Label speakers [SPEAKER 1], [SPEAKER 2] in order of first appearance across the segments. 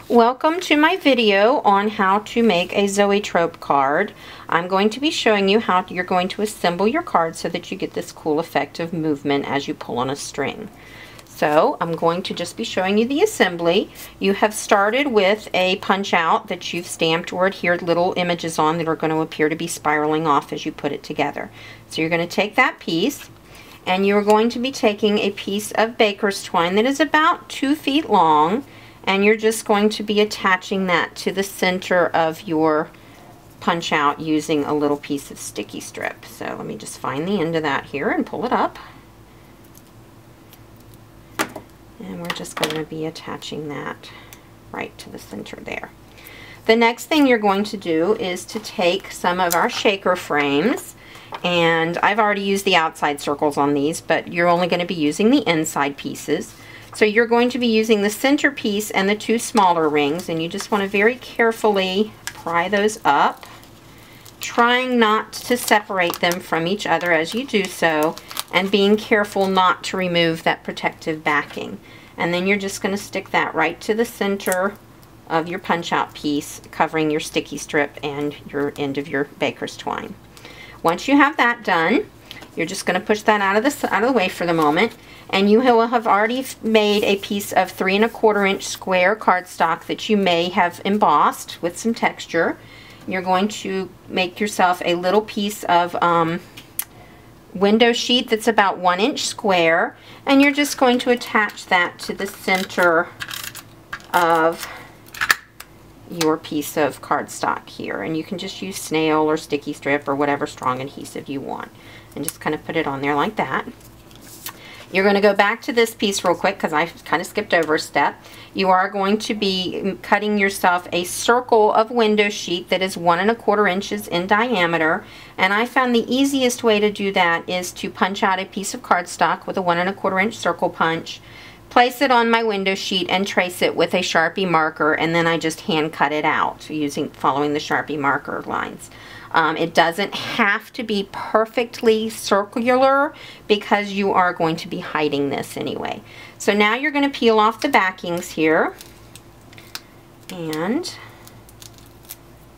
[SPEAKER 1] Welcome to my video on how to make a Zoetrope card. I'm going to be showing you how you're going to assemble your card so that you get this cool effect of movement as you pull on a string. So I'm going to just be showing you the assembly. You have started with a punch out that you've stamped or adhered little images on that are going to appear to be spiraling off as you put it together. So you're going to take that piece and you're going to be taking a piece of baker's twine that is about 2 feet long, and you're just going to be attaching that to the center of your punch out using a little piece of sticky strip. So let me just find the end of that here and pull it up. And we're just going to be attaching that right to the center there. The next thing you're going to do is to take some of our shaker frames, and I've already used the outside circles on these, but you're only going to be using the inside pieces. So you're going to be using the center piece and the 2 smaller rings, and you just want to very carefully pry those up, trying not to separate them from each other as you do so, and being careful not to remove that protective backing. And then you're just going to stick that right to the center of your punch out piece, covering your sticky strip and your end of your baker's twine. Once you have that done, you're just going to push that out of the way for the moment, and you will have already made a piece of 3 1/4 inch square cardstock that you may have embossed with some texture. You're going to make yourself a little piece of window sheet that's about 1 inch square, and you're just going to attach that to the center of your piece of cardstock here, and you can just use snail or sticky strip or whatever strong adhesive you want, and just kind of put it on there like that. You're going to go back to this piece real quick because I kind of skipped over a step. You are going to be cutting yourself a circle of window sheet that is 1 1/4 inches in diameter, and I found the easiest way to do that is to punch out a piece of cardstock with a 1 1/4 inch circle punch, place it on my window sheet and trace it with a Sharpie marker, and then I just hand cut it out following the Sharpie marker lines. It doesn't have to be perfectly circular because you are going to be hiding this anyway. So now you're going to peel off the backings here, and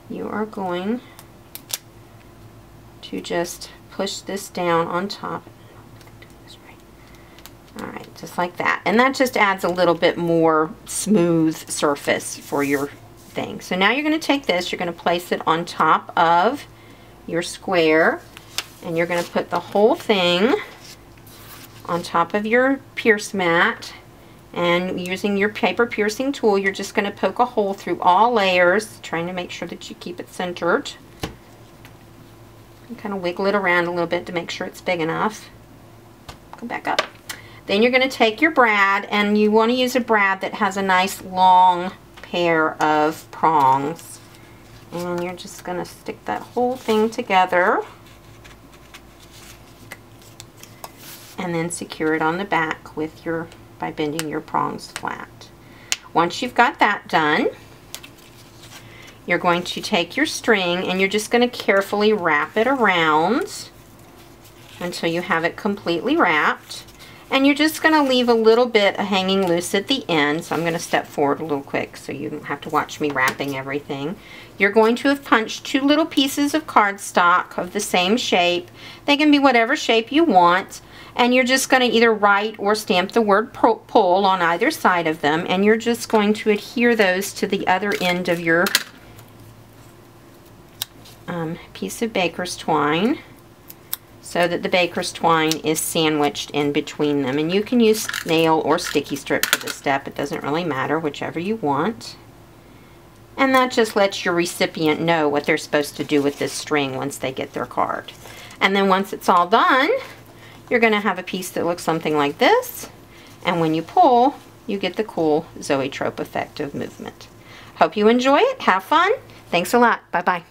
[SPEAKER 1] you are going to just push this down on top. Alright, just like that. And that just adds a little bit more smooth surface for your thing. So now you're going to take this, you're going to place it on top of your square, and you're going to put the whole thing on top of your pierce mat, and using your paper piercing tool you're just going to poke a hole through all layers, trying to make sure that you keep it centered, and kind of wiggle it around a little bit to make sure it's big enough. Come back up. Then you're going to take your brad, and you want to use a brad that has a nice long pair of prongs, and you're just going to stick that whole thing together and then secure it on the back with by bending your prongs flat. Once you've got that done, you're going to take your string and you're just going to carefully wrap it around until you have it completely wrapped. And you're just going to leave a little bit hanging loose at the end. So I'm going to step forward a little quick so you don't have to watch me wrapping everything. You're going to have punched 2 little pieces of cardstock of the same shape. They can be whatever shape you want. And you're just going to either write or stamp the word pull on either side of them. And you're just going to adhere those to the other end of your piece of baker's twine, so that the baker's twine is sandwiched in between them. And you can use nail or sticky strip for this step. It doesn't really matter, whichever you want. And that just lets your recipient know what they're supposed to do with this string once they get their card. And then once it's all done, you're going to have a piece that looks something like this. And when you pull, you get the cool Zoetrope effect of movement. Hope you enjoy it. Have fun. Thanks a lot. Bye-bye.